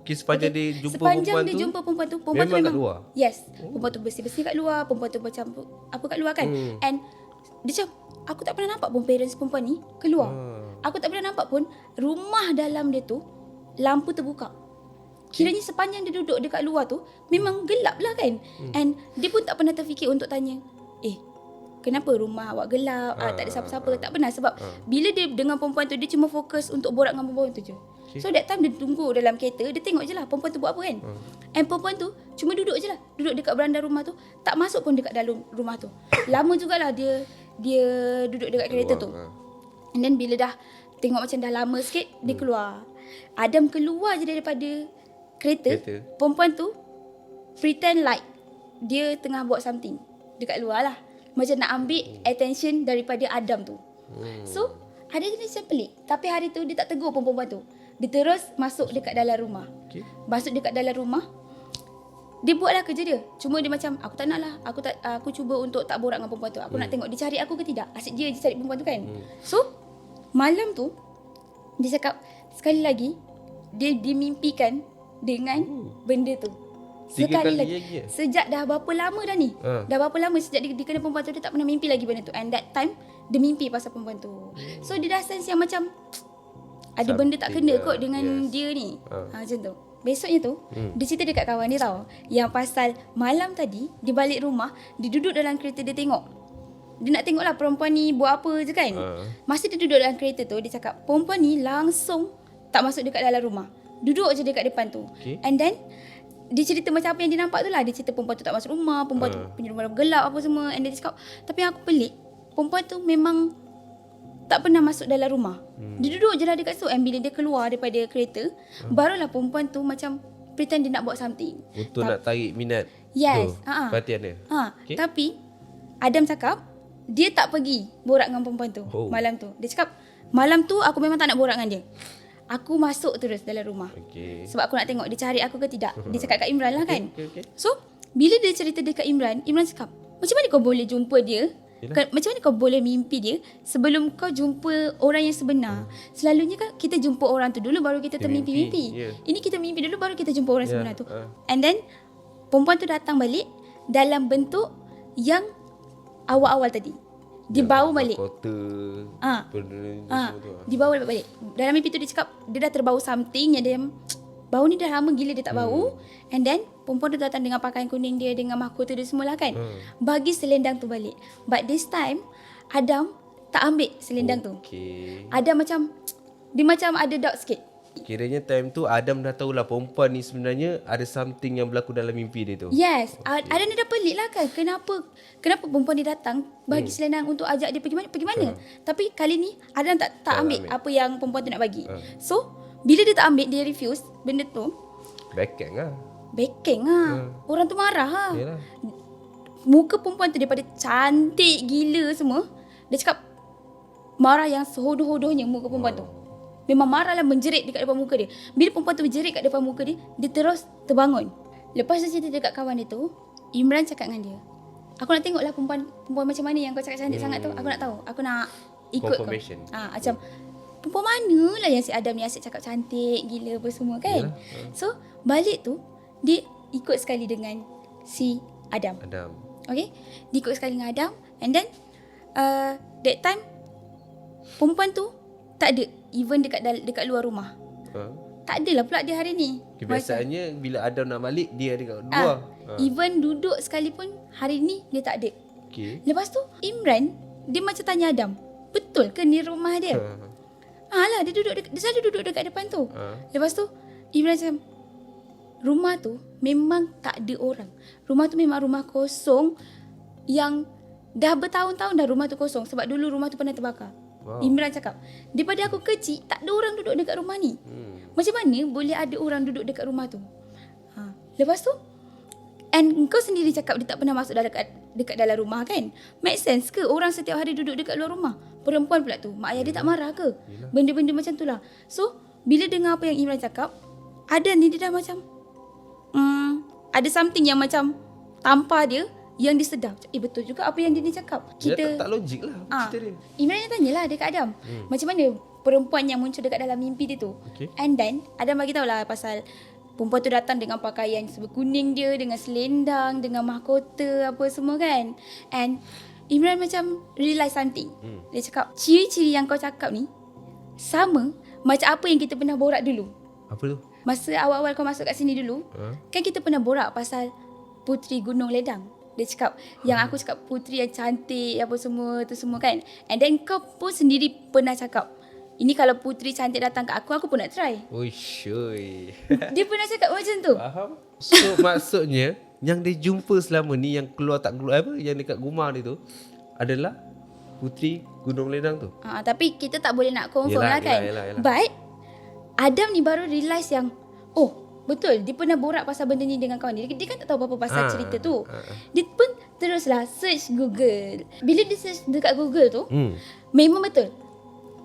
Sepanjang dia jumpa Sepanjang perempuan dia tu, jumpa perempuan tu, perempuan memang tu kat luar? Yes. Perempuan tu bersih-bersih kat luar. Perempuan tu macam apa kat luar kan. And dia macam, aku tak pernah nampak pun parents perempuan ni keluar. Aku tak pernah nampak pun rumah dalam dia tu lampu terbuka. Kiranya sepanjang dia duduk dekat luar tu memang gelap lah kan. And dia pun tak pernah terfikir untuk tanya, kenapa rumah awak gelap? Tak ada siapa-siapa. Tak pernah. Sebab bila dia dengan perempuan tu, dia cuma fokus untuk borak dengan perempuan tu je. So that time dia tunggu dalam kereta, dia tengok je lah perempuan tu buat apa kan. And perempuan tu cuma duduk je lah, duduk dekat beranda rumah tu, tak masuk pun dekat dalam rumah tu. Lama jugalah dia duduk dekat kereta tu. And then bila dah tengok macam dah lama sikit, dia keluar. Adam keluar je daripada kereta. Perempuan tu pretend like dia tengah buat something dekat luar lah. Macam nak ambil attention daripada Adam tu. So ada jenis macam pelik. Tapi hari tu dia tak tegur pun perempuan tu. Dia terus masuk dekat dalam rumah. Masuk dekat dalam rumah. dia buatlah kerja dia. Cuma dia macam, aku tak nak lah. Aku cuba untuk tak borak dengan perempuan tu. Aku nak tengok dia cari aku ke tidak. Asyik dia je cari perempuan tu kan. So malam tu dia cakap sekali lagi dia dimimpikan dengan benda tu. 3 Sekali kali lagi. Sejak dah berapa lama dah ni? Dah berapa lama sejak dia kena perempuan tu, dia tak pernah mimpi lagi benda tu. And that time dia mimpi pasal perempuan tu. So dia dah sense yang macam ada benda tak kena kot dengan dia ni. Macam tu. Besoknya tu dia cerita dekat kawan dia tau, yang pasal malam tadi dia balik rumah, dia duduk dalam kereta, dia tengok. Dia nak tengok lah perempuan ni buat apa je kan. Masa dia duduk dalam kereta tu, dia cakap perempuan ni langsung tak masuk dekat dalam rumah, duduk je dekat depan tu. And then dia cerita macam apa yang dia nampak tu lah. Dia cerita perempuan tu tak masuk rumah, perempuan tu punya rumah gelap apa semua. And dia cakap, tapi yang aku pelik, perempuan tu memang tak pernah masuk dalam rumah. Dia duduk je lah dekat situ. And bila dia keluar daripada kereta, barulah perempuan tu macam pretend dia nak buat something. Untuk nak tarik minat. Yes. Perhatian dia. Tapi Adam cakap dia tak pergi borak dengan perempuan tu malam tu. Dia cakap malam tu aku memang tak nak borak dengan dia. Aku masuk terus dalam rumah. Sebab aku nak tengok dia cari aku ke tidak. Dia cakap kat Imran lah kan. So bila dia cerita dekat Imran, Imran cakap, macam mana kau boleh jumpa dia? Macam mana kau boleh mimpi dia sebelum kau jumpa orang yang sebenar? Selalunya kan kita jumpa orang tu dulu baru kita termimpi-mimpi. Ini kita mimpi dulu baru kita jumpa orang sebenar tu. And then perempuan tu datang balik dalam bentuk yang awal-awal tadi. Dia bawa balik. Dia bawa balik. Dalam mimpi tu dia cakap dia dah terbau something yang dia bau ni dah lama gila dia tak bau. And then perempuan tu datang dengan pakaian kuning dia, dengan mahkota dia semula kan. Bagi selendang tu balik. But this time Adam tak ambil selendang tu. Adam macam dia macam ada doubt sikit. Kiranya time tu Adam dah tahulah perempuan ni sebenarnya ada something yang berlaku dalam mimpi dia tu. Yes. Adam ni dah pelik lah kan. Kenapa perempuan ni datang bagi selendang untuk ajak dia pergi mana. Tapi kali ni Adam tak ambil apa yang perempuan tu nak bagi. So bila dia tak ambil, dia refuse benda tu. Backing lah. Orang tu marah lah. Muka perempuan tu daripada cantik gila semua, dia cakap marah yang sehodoh-hodohnya muka perempuan tu. Memang marah lah, menjerit dekat depan muka dia. Bila perempuan tu menjerit kat depan muka dia, dia terus terbangun. Lepas dia cerita dekat kawan dia tu, Imran cakap dengan dia, aku nak tengok lah perempuan macam mana yang kau cakap cantik sangat tu. Aku nak tahu. Aku nak ikut kau. Macam perempuan mana lah yang si Adam ni asyik cakap cantik gila apa semua kan. So balik tu dia ikut sekali dengan si Adam. Okay, dia ikut sekali dengan Adam. And then that time perempuan tu tak ada, even dekat luar rumah. Tak adalah pula dia hari ni. Biasanya bila Adam nak balik, dia ada kat luar. Even duduk sekalipun hari ni dia tak ada. Lepas tu Imran dia macam tanya Adam, betul ke ni rumah dia? Lah dia selalu duduk dekat depan tu. Lepas tu Imran macam, rumah tu memang tak ada orang. Rumah tu memang rumah kosong yang dah bertahun-tahun dah rumah tu kosong. Sebab dulu rumah tu pernah terbakar. Imran cakap, daripada aku kecil tak ada orang duduk dekat rumah ni. Macam mana boleh ada orang duduk dekat rumah tu? Lepas tu, and kau sendiri cakap dia tak pernah masuk dekat dalam rumah kan? Make sense ke orang setiap hari duduk dekat luar rumah? Perempuan pula tu, mak ayah dia tak marah ke? Benda-benda macam tu lah. So bila dengar apa yang Imran cakap, ada ni dia dah macam ada something yang macam tampar dia, yang dia sedar, betul juga apa yang dia ni cakap. Dia tak logik lah cerita dia. Imran yang tanyalah dekat Adam, macam mana perempuan yang muncul dekat dalam mimpi dia tu. And then Adam bagi tahulah pasal perempuan tu datang dengan pakaian serba kuning dia, dengan selendang, dengan mahkota apa semua kan. And Imran macam realize something. Dia cakap, ciri-ciri yang kau cakap ni sama macam apa yang kita pernah borak dulu. Apa tu? Masa awal-awal kau masuk kat sini dulu, kan kita pernah borak pasal Puteri Gunung Ledang. Dia cakap, yang aku cakap puteri yang cantik apa semua tu semua kan. And then kau pun sendiri pernah cakap, ini kalau puteri cantik datang kat aku pun nak try. Dia pernah cakap macam tu. Faham? So maksudnya yang dia jumpa selama ni, yang keluar tak keluar apa, yang dekat rumah dia tu adalah Puteri Gunung Ledang tu. Tapi kita tak boleh nak confirm lah kan. Yelah. But Adam ni baru realise yang, betul, dia pernah borak pasal benda ni dengan kawan dia. Dia kan tak tahu apa-apa pasal cerita tu. Dia pun teruslah search Google. Bila dia search dekat Google tu, memang betul.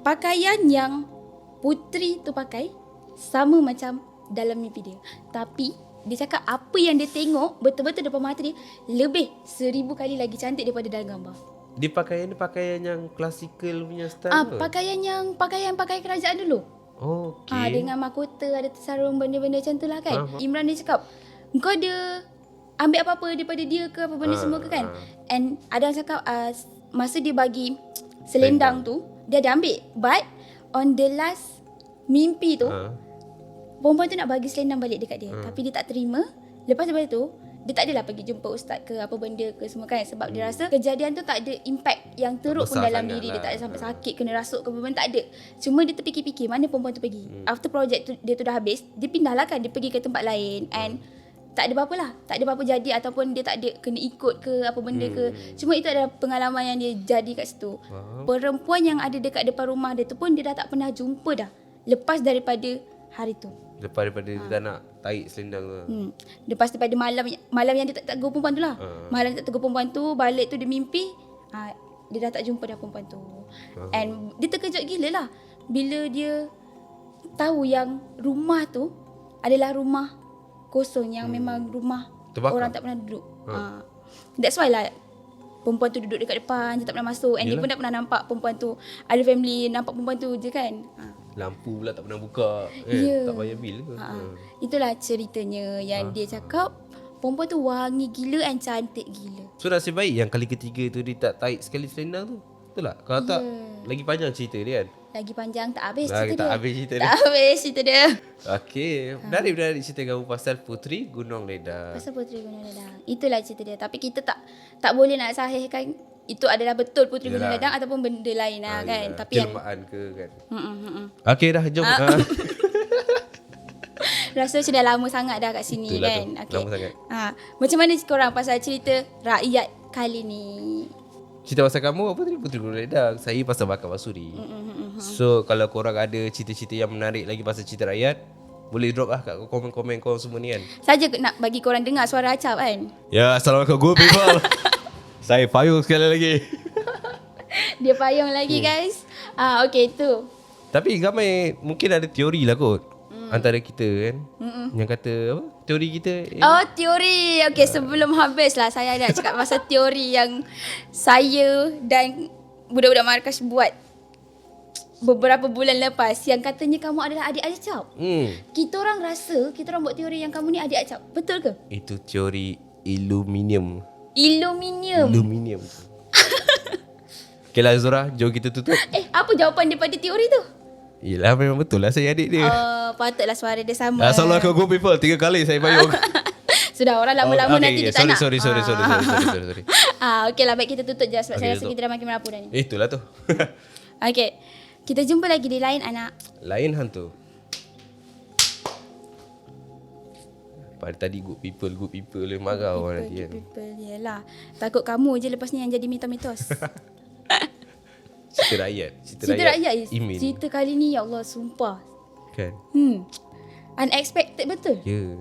Pakaian yang puteri tu pakai sama macam dalam mimpi dia. Tapi Dia cakap apa yang dia tengok betul-betul depan mata dia lebih 1000 kali lagi cantik daripada dalam gambar. Dia pakaian yang klasikal punya style ke? Pakaian kerajaan dulu. Okay. Dengan mahkota, ada sarung, benda-benda macam tu lah kan. Imran dia cakap, kau ada ambil apa-apa daripada dia ke apa benda semua ke kan. And ada yang cakap masa dia bagi selendang tu, dia ada ambil. But on the last mimpi tu, perempuan tu nak bagi selendang balik dekat dia. Tapi dia tak terima. Lepas daripada tu, dia tak adalah pergi jumpa ustaz ke apa benda ke semua kan. Sebab dia rasa kejadian tu tak ada impact yang teruk pun dalam diri dia. Tak ada sampai sakit, kena rasuk ke apa benda, tak ada. Cuma dia terfikir-fikir mana perempuan tu pergi. After project tu, dia tu dah habis, dia pindah lah kan. Dia pergi ke tempat lain. And tak ada apa-apa lah. Tak ada apa-apa jadi ataupun dia tak ada kena ikut ke apa benda ke. Cuma itu adalah pengalaman yang dia jadi kat situ. Perempuan yang ada dekat depan rumah dia tu pun dia dah tak pernah jumpa dah. Lepas daripada hari tu. Lepas daripada dia tak nak tarik selendang tu. Lepas daripada malam yang dia tak tegur perempuan tu lah. Malam dia tak tegur perempuan tu, balik tu dia mimpi, dia dah tak jumpa dah perempuan tu. And dia terkejut gila lah bila dia tahu yang rumah tu adalah rumah kosong, yang memang rumah terbakar. Orang tak pernah duduk. That's why lah perempuan tu duduk dekat depan, dia tak pernah masuk. And dia pun tak pernah nampak perempuan tu ada family, nampak perempuan tu je kan. Lampu pula tak pernah buka. Tak bayar bil ke? Itulah ceritanya yang dia cakap perempuan tu wangi gila and cantik gila. So nasib baik yang kali ketiga tu dia tak tarik sekali selendang tu. Betul tak? Kalau tak, lagi panjang cerita dia kan? Lagi panjang tak habis Tak cerita dia. habis cerita dia. Tak habis cerita dia. Okey, menarik cerita kamu pasal Puteri Gunung Ledang. Pasal Puteri Gunung Ledang. Itulah cerita dia. Tapi kita tak boleh nak sahihkan itu adalah betul Puteri Gunung Ledang ataupun benda lain lah kan. Yalah. Tapi jelmaan ke kan. Okey dah, jom. Rasa macam dah lama sangat dah kat sini. Itulah kan. Tu, okay. lama sangat. Macam mana korang pasal cerita rakyat kali ni? Cerita pasal kamu apa tadi? Puteri Gunung Ledang. Saya pasal Bakar Basuri. So kalau korang ada cerita-cerita yang menarik lagi pasal cerita rakyat, boleh drop lah kat komen-komen korang semua ni kan. Saja nak bagi korang dengar suara Acap kan. Ya, Assalamualaikum good people. Saya payung sekali lagi. Dia payung lagi guys. Okay tu. Tapi ramai mungkin ada teori lah kot antara kita kan. Yang kata apa? Teori kita Teori. Okay, sebelum habis lah saya nak cakap pasal teori yang saya dan budak-budak markas buat beberapa bulan lepas, yang katanya kamu adalah adik Acap. Kita orang rasa, kita orang buat teori yang kamu ni adik Acap. Betul ke? Itu teori Illuminum. Okay lah Zura, jom kita tutup. Apa jawapan daripada teori tu? Yelah memang betul lah saya adik dia. Patutlah suara dia sama. Assalamualaikum good people. 3 kali saya payung. Sudah orang lama-lama nanti dia tak nak. Sorry. Okay lah, baik kita tutup je sebab saya rasa tutup. kita dah makin merapu dah ni. Itulah tu. Okay, kita jumpa lagi di lain anak. Lain hantu. Pada tadi good people marah orang nanti kan. People, yelah. Takut kamu je lepas ni yang jadi mitos-mitos. Cerita rakyat. Imin. Cerita kali ni ya Allah sumpah. Kan? Unexpected betul. Ya.